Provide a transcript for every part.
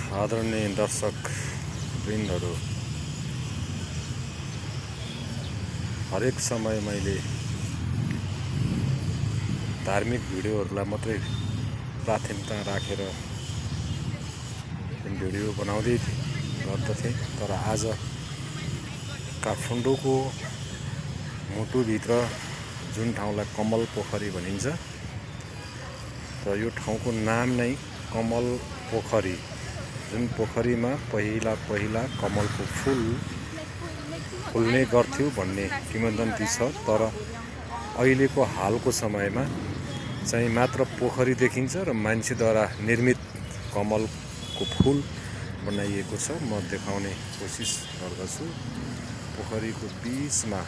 आदरणीय दर्शक वृन्दहरू, हरेक समय मैले धार्मिक भिडियोहरूलाई मात्रै प्राथमिकता राखेर भिडियो बनाउँदै गर्दथे। तर आज काठमाडौँको मुटुभित्र जुन ठाउँलाई कमल पोखरी भनिन्छ, र यो ठाउँको नाम नै कमल पोखरी, जुन पोखरीमा पहिला कमलको फूल फुल्ने गर्थ्यो भन्ने किंवदन्ती छ। तर अहिलेको हालको समयमा चाहिँ मात्र पोखरी देखिन्छ र मान्छेद्वारा निर्मित कमलको फूल बनाइएको छ। म देखाउने कोसिस गर्दछु। पोखरीको बीचमा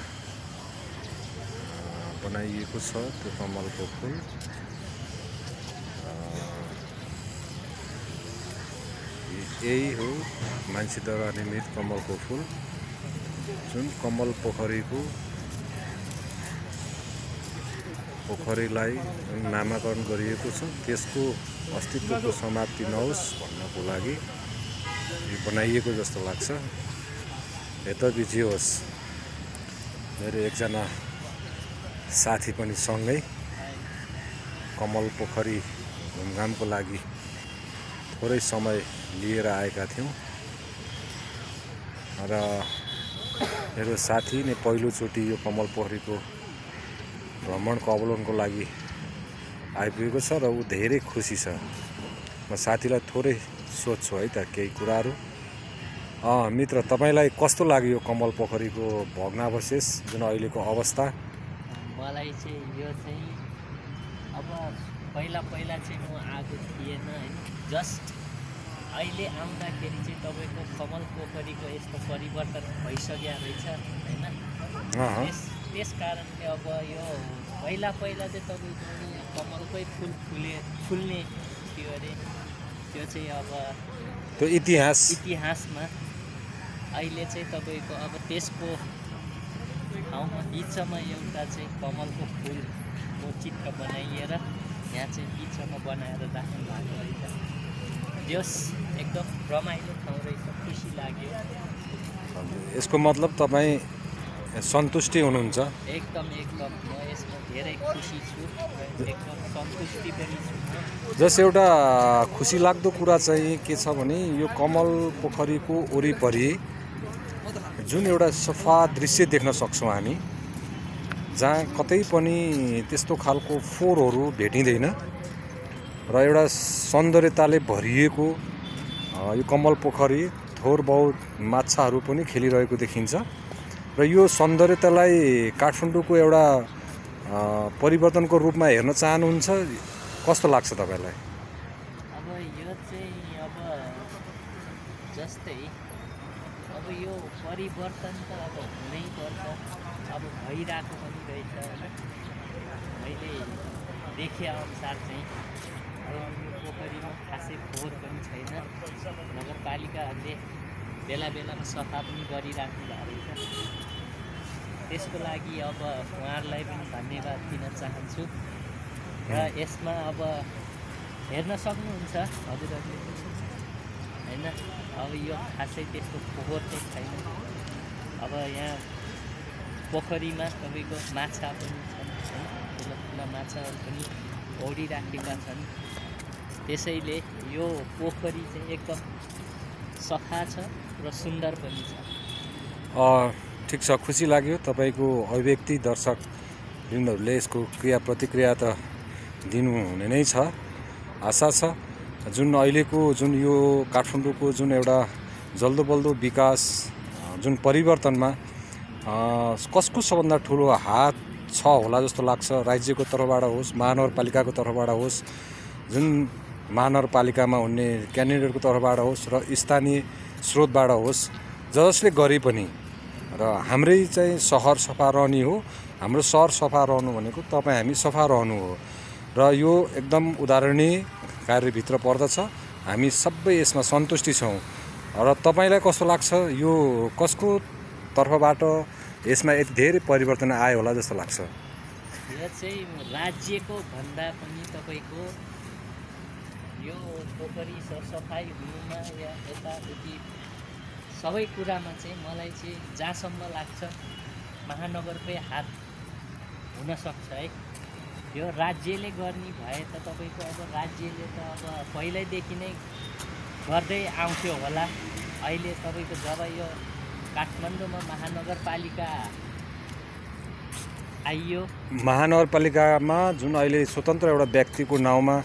बनाइएको छ त्यो कमलको फूल। यही हो मान्छेद्वारा निर्मित कमलको फूल, जुन कमल पोखरीलाई नामाकरण गरिएको छ। त्यसको अस्तित्वको समाप्ति नहोस् भन्नको लागि यो बनाइएको जस्तो लाग्छ। यद्यपि जे होस्, मेरो एकजना साथी पनि सँगै कमल पोखरी घुमघामको लागि थोरै समय लिएर आएका थियौँ र मेरो साथी नै पहिलोचोटि यो कमल पोखरीको भ्रमणको अवलोकनको लागि आइपुगेको छ र ऊ धेरै खुसी छ। म साथीलाई थोरै सोध्छु है त केही कुराहरू। मित्र, तपाईलाई कस्तो लाग्यो यो कमल पोखरीको भग्नावशेष, जुन अहिलेको अवस्था? मलाई चाहिँ यो चाहिँ अब पहिला चाहिँ म आएको थिएन हैन, जस्ट अहिले आउँदाखेरि चाहिँ तपाईँको कमल पोखरीको यस्तो परिवर्तन भइसक्यो रहेछ हैन। त्यस कारणले अब यो पहिला चाहिँ तपाईँको कमलकै फुल्ने थियो अरे। त्यो चाहिँ अब त्यो इतिहासमा अहिले चाहिँ तपाईँको अब त्यसको ठाउँमा बिचमा एउटा चाहिँ कमलको फुलको चित्र बनाइएर यहाँ चाहिँ बिचमा बनाएर राख्नु भएको रहेछ। यस एकदम रमाइलो ठाउँ रहेछ, खुसी लाग्यो। यसको मतलब तपाईँ सन्तुष्टि हुनुहुन्छ? एकदम म यसमा धेरै खुसी छु, एकदम सन्तुष्टि पनि छु। जस एउटा खुसी लाग्दो कुरा चाहिँ के छ भने, यो कमल पोखरीको वरिपरि जुन एउटा सफा दृश्य देख्न सक्छौँ हामी, जहाँ कतै पनि त्यस्तो खालको फोहोरहरू भेटिँदैन र एउटा सौन्दर्यताले भरिएको यो कमल पोखरी, थोर बहुत माछाहरू पनि खेलिरहेको देखिन्छ। र यो सौन्दर्यतालाई काठमाडौँको एउटा परिवर्तनको रूपमा हेर्न चाहनुहुन्छ? कस्तो लाग्छ तपाईँलाई? अब यो चाहिँ अब जस्तै अब यो परिवर्तन त अब हुनै पर्छ, अब भइरहेको पनि रहेछ होइन। मैले देखे अनुसार चाहिँ यो पोखरीमा खासै फोहोर पनि छैन। नगरपालिकाहरूले बेलामा सफा पनि गरिराख्नु भएको रहेछ। त्यसको लागि अब उहाँहरूलाई पनि धन्यवाद दिन चाहन्छु। र यसमा अब हेर्न सक्नुहुन्छ हजुरहरूले होइन, अब यो खासै त्यस्तो फोहोर चाहिँ छैन। अब यहाँ पोखरीमा तपाईँको माछा पनि छन् होइन, ठुला माछाहरू पनि ओडिराखेका छन्। त्यसैले यो पोखरी चाहिँ एकदम सफा छ र सुन्दर पनि छ। ठिक छ, खुसी लाग्यो तपाईँको अभिव्यक्ति। दर्शक वृन्दहरूले यसको क्रिया प्रतिक्रिया त दिनुहुने नै छ, आशा छ। जुन अहिलेको जुन यो काठमाडौँको जुन एउटा जल्दो बल्दो विकास, जुन परिवर्तनमा कसको सबभन्दा ठुलो हात छ होला जस्तो लाग्छ? राज्यको तर्फबाट होस्, महानगरपालिकाको तर्फबाट होस्, जुन महानगरपालिकामा हुने क्यान्डिडेटको तर्फबाट होस्, र स्थानीय स्रोतबाट होस्, जसले गरे पनि। र हाम्रै चाहिँ सहर सफा रहने हो। हाम्रो सहर सफा रहनु भनेको तपाईँ हामी सफा रहनु हो। र यो एकदम उदाहरणीय कार्यभित्र पर्दछ। हामी सबै यसमा सन्तुष्टि छौँ। र तपाईँलाई कस्तो लाग्छ? यो कसको तर्फबाट यसमा यति धेरै परिवर्तन आयो होला जस्तो लाग्छ? यो चाहिँ राज्यको भन्दा पनि तपाईँको यो पोखरी सरसफाइ हुनुमा या यताउति सबै कुरामा चाहिँ मलाई चाहिँ जहाँसम्म लाग्छ महानगरकै हात हुनसक्छ है। यो राज्यले गर्ने भए त तपाईँको अब राज्यले त अब पहिल्यैदेखि नै गर्दै आउँथ्यो होला। अहिले तपाईँको जब यो काठमाडौँमा महानगरपालिका आइयो, महानगरपालिकामा जुन अहिले स्वतन्त्र एउटा व्यक्तिको नाउँमा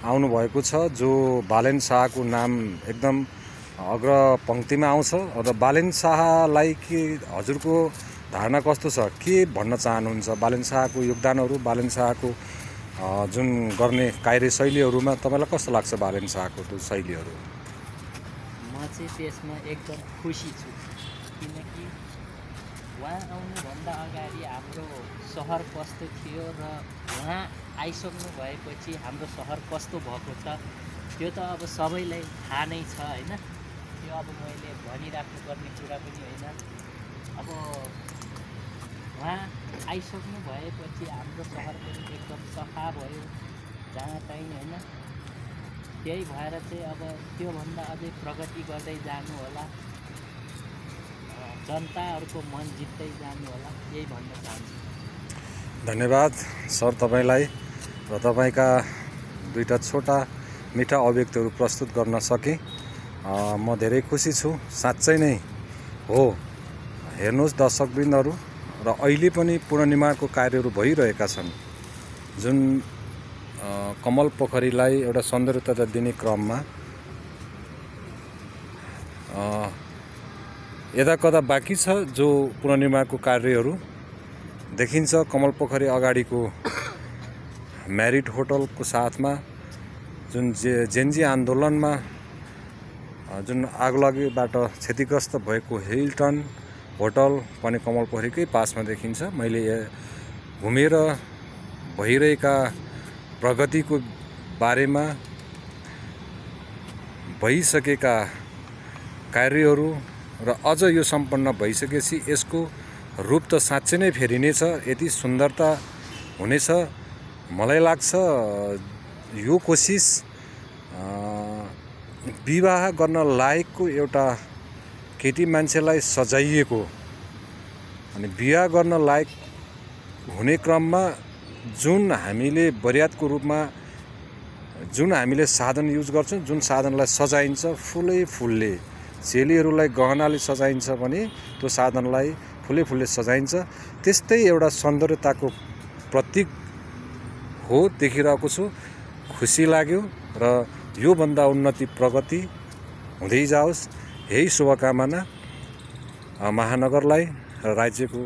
आउनुभएको छ, जो बालेन शाहको नाम एकदम अग्रपङ्क्तिमा आउँछ। र बालेन शाहलाई के हजुरको धारणा कस्तो छ, के भन्न चाहनुहुन्छ? बालेन शाहको योगदानहरू, बालेन शाहको जुन गर्ने कार्यशैलीहरूमा तपाईँलाई कस्तो लाग्छ? बालेन शाहको त्यो शैलीहरू म चाहिँ त्यसमा एकदम खुसी छु, किनकि उहाँ आउनुभन्दा अगाडि हाम्रो सहर कस्तो थियो र उहाँ आइसक्नु भएपछि हाम्रो सहर कस्तो भएको छ त्यो त अब सबैलाई थाहा नै छ होइन। त्यो अब मैले भनिराख्नुपर्ने कुरा पनि होइन। अब उहाँ आइसक्नु भएपछि हाम्रो सहर पनि एकदम सफा भयो जहाँ चाहिँ होइन। त्यही भएर चाहिँ अब त्योभन्दा अझै प्रगति गर्दै जानु होला, जनताहरूको मन जित्दै जानु होला, यही भन्न चाहन्छु। धन्यवाद सर तपाईँलाई। र तपाईँका दुईटा छोटा मिठा अभिव्यक्तिहरू प्रस्तुत गर्न सकेँ, म धेरै खुसी छु। साँच्चै नै हो, हेर्नुहोस् दर्शकवृन्दहरू, र अहिले पनि पुनर्निर्माणको कार्यहरू भइरहेका छन्। जुन कमल पोखरीलाई एउटा सौन्दर्यता दिने क्रममा यता कता बाँकी छ जो पुनर्निर्माणको कार्यहरू देखिन्छ। कमल पोखरी अगाडिको म्यारिट होटलको साथमा जुन जेन्जी आन्दोलनमा जुन आगलागीबाट क्षतिग्रस्त भएको हिल्टन होटल पनि कमल पोखरीकै पासमा देखिन्छ। मैले घुमेर भइरहेका प्रगतिको बारेमा, भइसकेका कार्यहरू र अझ यो सम्पन्न भइसकेपछि यसको रूप त साँच्चै नै फेरिनेछ, यति सुन्दरता हुनेछ। मलाई लाग्छ यो कोसिस विवाह गर्न लायकको एउटा केटी मान्छेलाई सजाइएको, अनि विवाह गर्न लायक हुने क्रममा जुन हामीले बरियातको रूपमा जुन हामीले साधन युज गर्छौँ, जुन साधनलाई सजाइन्छ फुलले, चेलीहरूलाई गहनाले सजाइन्छ भने त्यो साधनलाई फुलले सजाइन्छ। त्यस्तै एउटा सौन्दर्यताको प्रतीक हो, देखिरहेको छु। खुसी लाग्यो र योभन्दा उन्नति प्रगति हुँदै जाओस्, यही शुभकामना महानगरलाई र राज्यको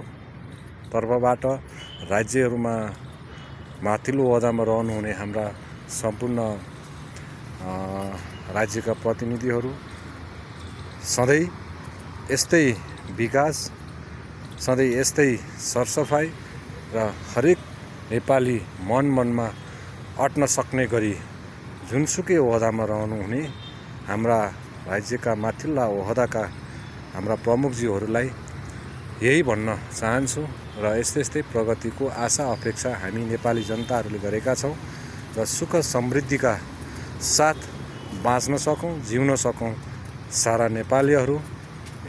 तर्फबाट, राज्यहरूमा माथिल्लो ओहदामा रहनुहुने हाम्रा सम्पूर्ण राज्यका प्रतिनिधिहरू सधैँ यस्तै विकास, सधैँ यस्तै सरसफाइ र हरेक नेपाली मनमा अट्न सक्ने गरी जुनसुकै ओहदामा रहनुहुने हाम्रा राज्यका माथिल्ला ओहदाका हाम्रा प्रमुखज्यूहरूलाई यही भन्न चाहन्छु। र यस्तै प्रगतिको आशा अपेक्षा हामी नेपाली जनताहरूले गरेका छौँ र सुख समृद्धिका साथ बाँच्न सकौँ, जिउन सकौँ सारा नेपालीहरू।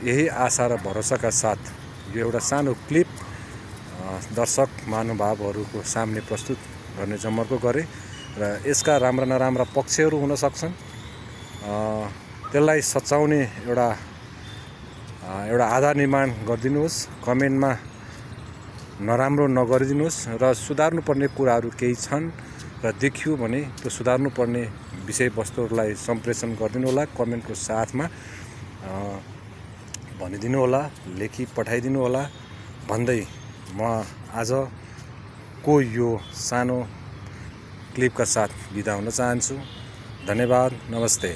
यही आशा र भरोसाका साथ यो एउटा सानो क्लिप दर्शक महानुभावहरूको सामने प्रस्तुत गर्ने जमर्को गरेँ र यसका राम्रा नराम्रा पक्षहरू हुन सक्छन्, त्यसलाई सच्याउने एउटा आधार निर्माण गरिदिनुहोस्। कमेन्टमा नराम्रो नगरिदिनुहोस् र सुधार्नुपर्ने कुराहरू केही छन् र देखियो भने त्यो सुधार्नुपर्ने विषयवस्तुहरूलाई सम्प्रेषण गरिदिनु होला। कमेन्टको साथमा भनिदिनु होला, लेखी पठाइदिनु होला भन्दै म आजको यो सानो क्लिपका साथ बिदा हुन चाहन्छु। धन्यवाद, नमस्ते।